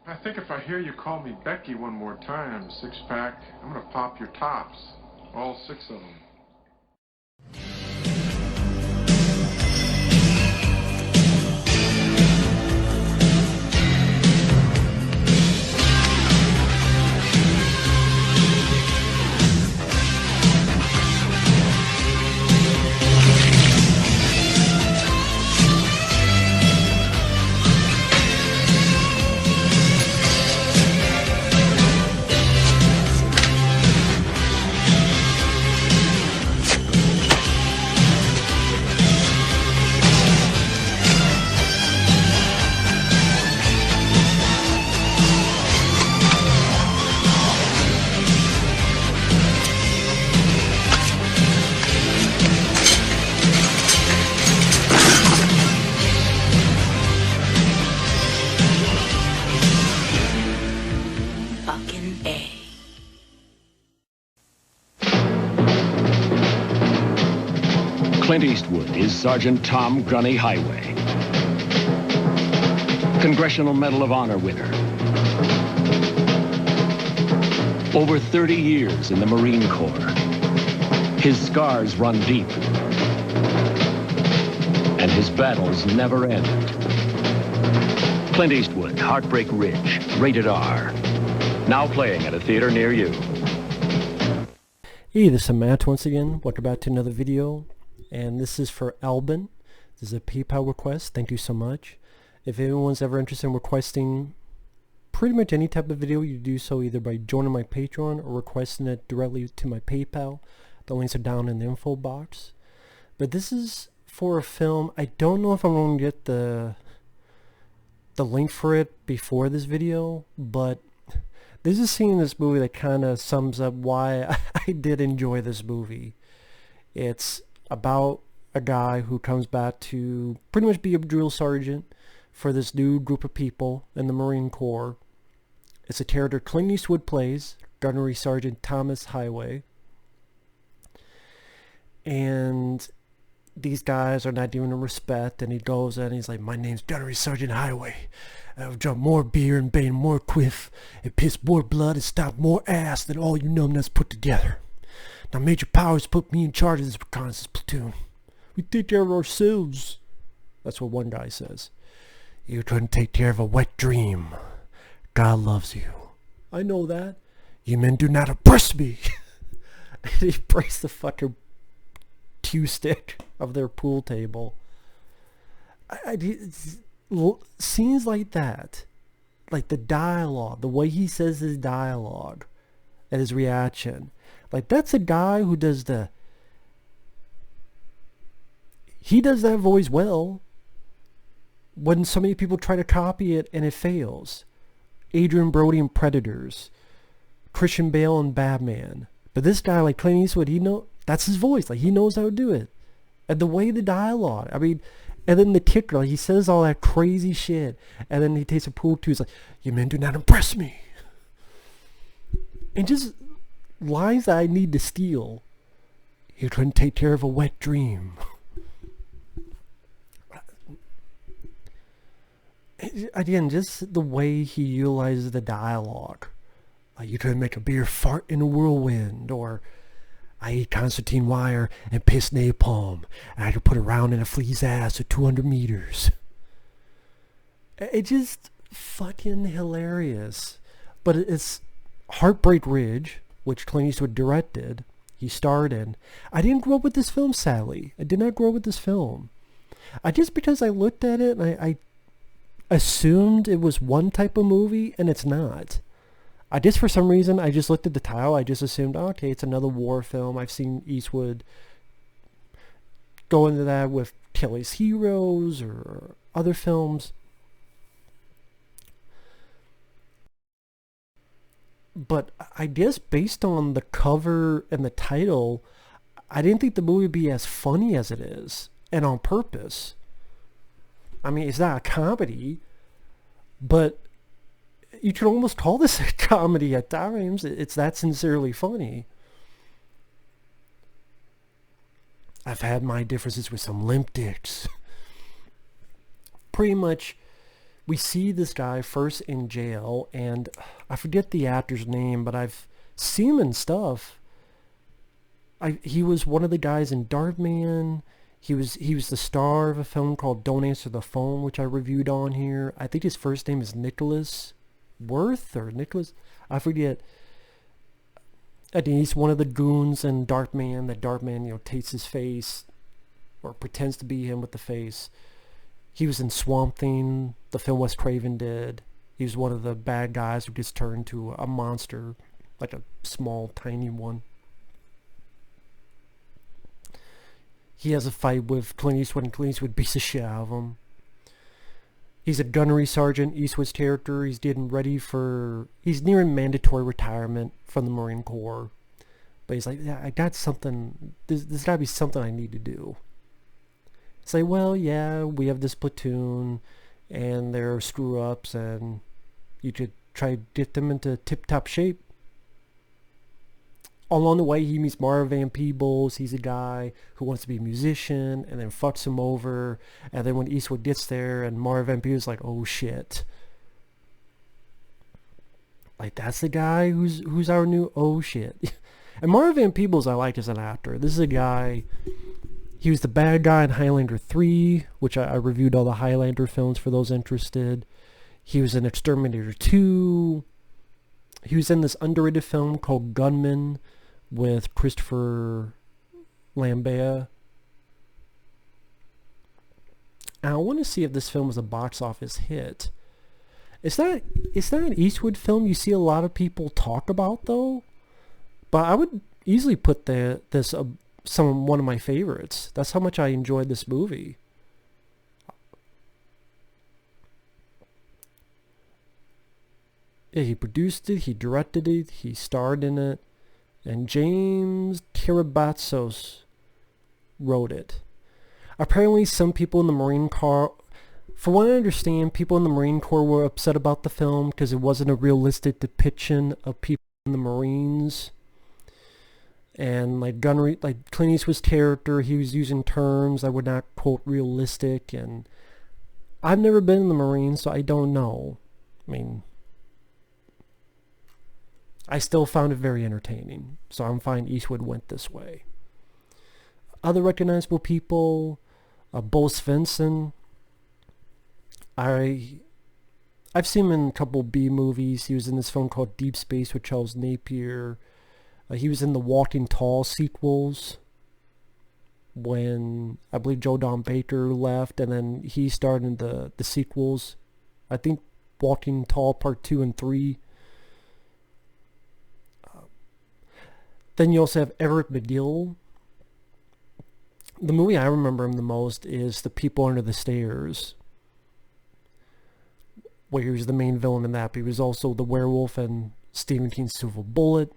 I think if I hear you call me Becky one more time, six-pack, I'm gonna pop your tops. All six of them. Clint Eastwood is Sergeant Tom Gunny Highway. Congressional Medal of Honor winner. Over 30 years in the Marine Corps. His scars run deep. And his battles never end. Clint Eastwood, Heartbreak Ridge, rated R. Now playing at a theater near you. Hey, this is Matt once again. Welcome back to another video. And this is for Albin. This is a PayPal request. Thank you so much. If anyone's ever interested in requesting pretty much any type of video, you do so either by joining my Patreon or requesting it directly to my PayPal. The links are down in the info box. But this is for a film. I don't know if I'm going to get the link for it before this video, but there's a scene in this movie that kind of sums up why I did enjoy this movie. It's about a guy who comes back to pretty much be a drill sergeant for this new group of people in the Marine Corps. It's a character Clint Eastwood plays, Gunnery Sergeant Thomas Highway. And these guys are not giving him respect, and he goes and he's like, "My name's Gunnery Sergeant Highway. I've drunk more beer and banged more quiff and pissed more blood and stopped more ass than all you numbnuts put together. Now Major Powers put me in charge of this reconnaissance platoon. We take care of ourselves." That's what one guy says. "You couldn't take care of a wet dream. God loves you." "I know that. You men do not oppress me." And he breaks the fucking cue stick of their pool table. Scenes like that, like the dialogue, the way he says his dialogue and his reaction, like that's a guy who does he does that voice well when so many people try to copy it and it fails. Adrian Brody in Predators, Christian Bale in Batman. But this guy, like Clint Eastwood, that's his voice. Like he knows how to do it. And the way the dialogue, I mean, and then the kicker, like he says all that crazy shit, and then he takes a pool too. He's like, "You men do not impress me." And just lines that I need to steal. "You couldn't take care of a wet dream." Again, just the way he utilizes the dialogue. Like, "You couldn't make a beer fart in a whirlwind," or "I ate concertina wire and pissed napalm, and I could put a round in a flea's ass at 200 meters. It's just fucking hilarious. But it's Heartbreak Ridge, which Clint Eastwood directed. He starred in. I didn't grow up with this film, sadly. I did not grow up with this film. Because I looked at it and I assumed it was one type of movie, and it's not. For some reason, I just looked at the title. I just assumed, oh, okay, it's another war film. I've seen Eastwood go into that with Kelly's Heroes or other films. But I guess based on the cover and the title, I didn't think the movie would be as funny as it is, and on purpose. I mean, it's not a comedy, but you could almost call this a comedy at times. It's that sincerely funny. I've had my differences with some limp dicks. Pretty much we see this guy first in jail, and I forget the actor's name, but I've seen him in stuff. He was one of the guys in Darkman. He was the star of a film called Don't Answer the Phone, which I reviewed on here. I think his first name is Nicholas Worth or Nicholas. I forget. I think he's one of the goons in Darkman. That Darkman, takes his face or pretends to be him with the face. He was in Swamp Thing, the film Wes Craven did. He was one of the bad guys who gets turned to a monster, like a small, tiny one. He has a fight with Clint Eastwood, and Clint Eastwood beats the shit out of him. He's a gunnery sergeant, Eastwood's character. He's nearing mandatory retirement from the Marine Corps. But he's like, yeah, I got something, there's got to be something I need to do. It's like, well, yeah, we have this platoon, and there are screw-ups, and you could try to get them into tip-top shape. Along the way, he meets Marvin Peebles. He's a guy who wants to be a musician, and then fucks him over. And then when Eastwood gets there, and Marvin Peebles is like, oh shit. Like, that's the guy who's our new oh shit. And Marvin Peebles I like as an actor. This is a guy, he was the bad guy in Highlander 3, which I reviewed all the Highlander films for those interested. He was in Exterminator 2. He was in this underrated film called Gunman with Christopher Lambert. And I want to see if this film was a box office hit. It's not an Eastwood film you see a lot of people talk about, though. But I would easily put one of my favorites. That's how much I enjoyed this movie. Yeah, he produced it, he directed it, he starred in it, and James Karabatsos wrote it. Apparently some people in the Marine Corps, from what I understand, people in the Marine Corps were upset about the film because it wasn't a realistic depiction of people in the Marines. And like Clint Eastwood's character, he was using terms that were not, quote, realistic, and I've never been in the Marines, so I don't know. I mean, I still found it very entertaining, so I'm fine Eastwood went this way. Other recognizable people, Bo Svensson. I've seen him in a couple B movies. He was in this film called Deep Space with Charles Napier. He was in the Walking Tall sequels when I believe Joe Don Baker left, and then he starred in the sequels. I think Walking Tall Part 2 and 3. Then you also have Everett McGill. The movie I remember him the most is The People Under the Stairs, where he was the main villain in that. But he was also the werewolf in Stephen King's Silver Bullet.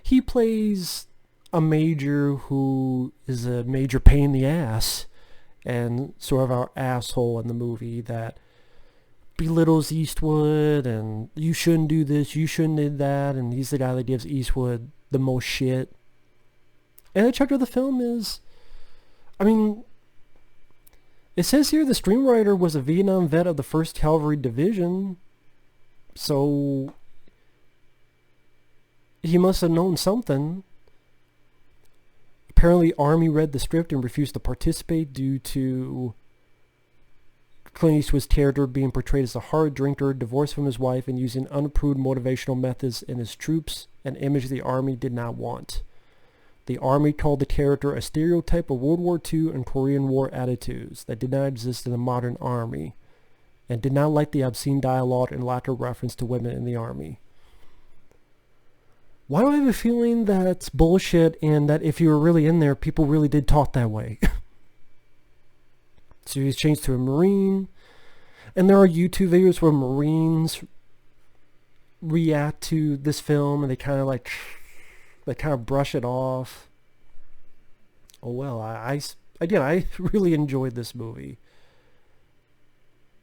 He plays a major who is a major pain in the ass and sort of our asshole in the movie that belittles Eastwood and you shouldn't do this, you shouldn't do that, and he's the guy that gives Eastwood the most shit. And the check of the film is, I mean, it says here the screenwriter was a Vietnam vet of the 1st Cavalry Division, so he must have known something. Apparently Army read the script and refused to participate due to Clint Eastwood's character being portrayed as a hard drinker, divorced from his wife, and using unapproved motivational methods in his troops, an image the Army did not want. The Army called the character a stereotype of World War II and Korean War attitudes that did not exist in the modern Army, and did not like the obscene dialogue and lack of reference to women in the Army. Why do I have a feeling that's bullshit and that if you were really in there, people really did talk that way? So he's changed to a Marine. And there are YouTube videos where Marines react to this film and they kind of brush it off. Oh well, I really enjoyed this movie.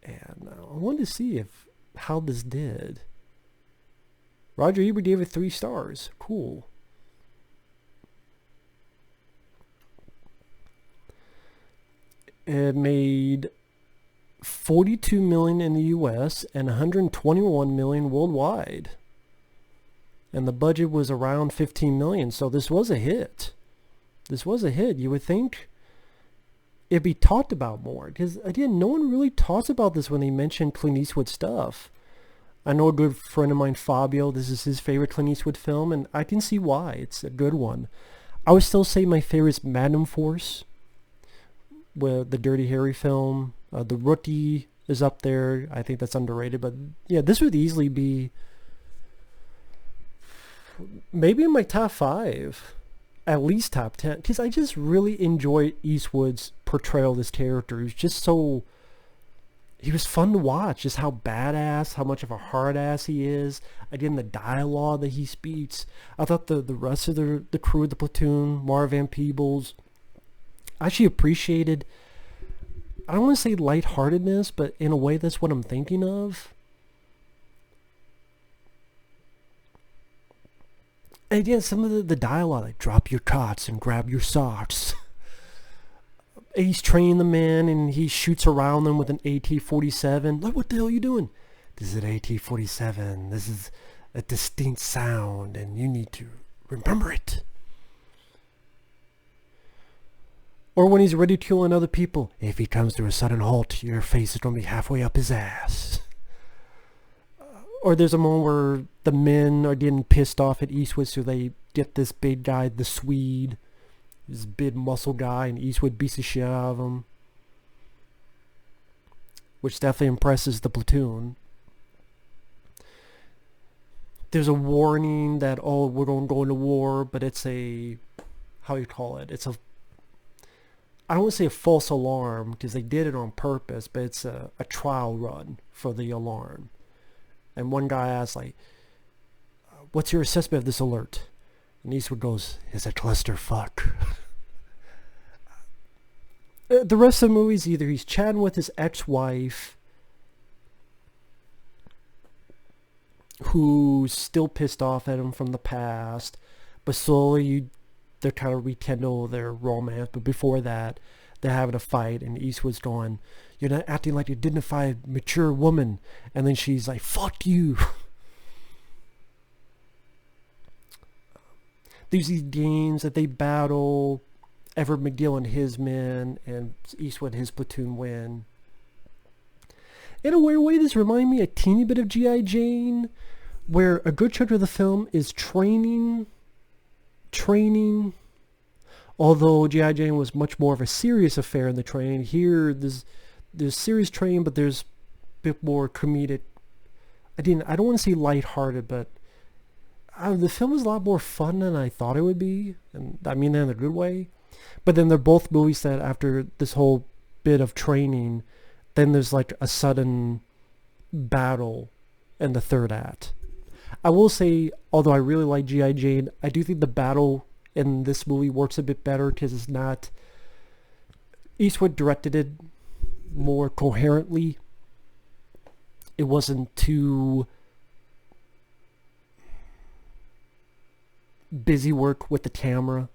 And I wanted to see how this did. Roger Ebert gave it 3 stars. Cool. It made 42 million in the US and 121 million worldwide. And the budget was around 15 million, so this was a hit. This was a hit. You would think it'd be talked about more, because again, no one really talks about this when they mention Clint Eastwood stuff. I know a good friend of mine, Fabio, this is his favorite Clint Eastwood film, and I can see why. It's a good one. I would still say my favorite is Magnum Force, with the Dirty Harry film. The Rookie is up there. I think that's underrated, but yeah, this would easily be maybe in my top 5, at least top 10, because I just really enjoy Eastwood's portrayal of this character. He was just so, he was fun to watch, just how badass, how much of a hard ass he is. Again, the dialogue that he speaks. I thought the rest of the crew of the platoon, Marv Peebles, I actually appreciated, I don't want to say lightheartedness, but in a way that's what I'm thinking of. And again, some of the dialogue, like drop your cots and grab your socks. He's training the men and he shoots around them with an AT-47. Like, what the hell are you doing? This is an AT-47. This is a distinct sound and you need to remember it. Or when he's ready to kill other people, if he comes to a sudden halt, your face is going to be halfway up his ass. Or there's a moment where the men are getting pissed off at Eastwood, so they get this big guy, the Swede, this big muscle guy, and Eastwood beats the shit out of him, which definitely impresses the platoon. There's a warning that, oh, we're going to go into war, but it's a, how you call it? It's a, I don't want to say a false alarm, because they did it on purpose, but it's a trial run for the alarm. And one guy asks, like, what's your assessment of this alert? And Eastwood goes, it's a clusterfuck. The rest of the movie is either he's chatting with his ex-wife, who's still pissed off at him from the past, but slowly they're kind of rekindle their romance. But before that, they're having a fight, and Eastwood's going, you're not acting like a dignified, mature woman. And then she's like, fuck you. There's these games that they battle. Everett McGill and his men, and Eastwood and his platoon win. In a weird way, this reminds me a teeny bit of G.I. Jane, where a good chunk of the film is training. Although G.I. Jane was much more of a serious affair in the training. Here, there's serious training, but there's a bit more comedic. I don't want to say lighthearted, but the film was a lot more fun than I thought it would be, and I mean that in a good way. But then they're both movies that after this whole bit of training, then there's like a sudden battle in the third act. I will say, although I really like G.I. Jane, I do think the battle in this movie works a bit better because it's not, Eastwood directed it more coherently. It wasn't too busy work with the camera,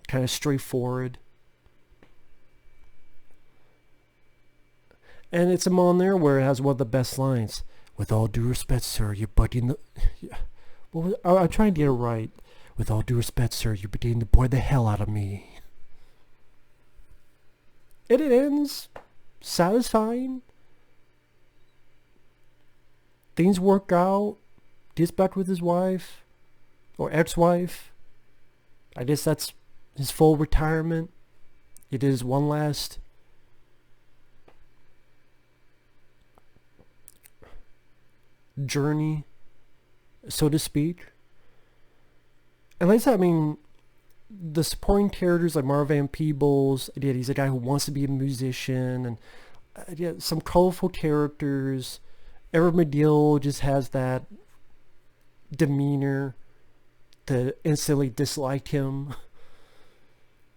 kind of straightforward. And it's a moment there where it has one of the best lines. With all due respect, sir, you're bugging the... Well, I'm trying to get it right. With all due respect, sir, you're beginning to bore the hell out of me. And it ends satisfying. Things work out. Gets back with his wife. Or ex-wife. I guess that's his full retirement. It is one last journey, so to speak. And like I said, I mean, the supporting characters like Marv Peebles, again, he's a guy who wants to be a musician, and again, some colorful characters. Everett McGill just has that demeanor to instantly dislike him.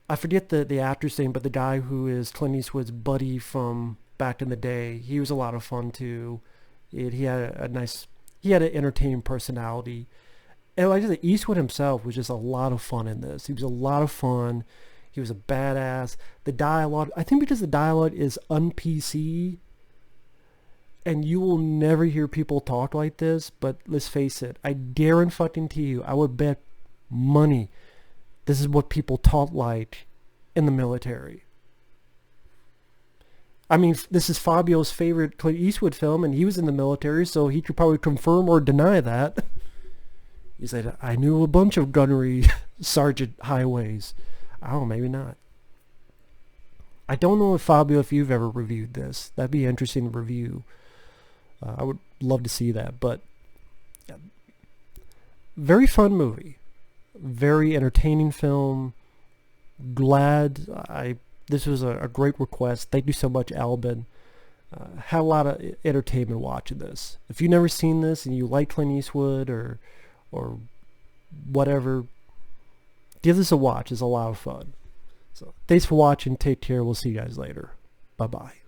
I forget the actor's name, but the guy who is Clint Eastwood's buddy from back in the day, he was a lot of fun too. He had an entertaining personality. And like I said, Eastwood himself was just a lot of fun in this. He was a lot of fun. He was a badass. The dialogue, I think because the dialogue is un-PC, And you will never hear people talk like this, but let's face it, I guarantee fucking to you, I would bet money this is what people talk like in the military. I mean, this is Fabio's favorite Clint Eastwood film, and he was in the military, so he could probably confirm or deny that. He said, I knew a bunch of gunnery sergeant highways. Oh, maybe not. I don't know if Fabio, if you've ever reviewed this. That'd be interesting to review. I would love to see that, but yeah. Very fun movie. Very entertaining film. Glad this was a great request. Thank you so much, Albin. Had a lot of entertainment watching this. If you've never seen this and you like Clint Eastwood or whatever, give this a watch. It's a lot of fun. So thanks for watching. Take care. We'll see you guys later. Bye-bye.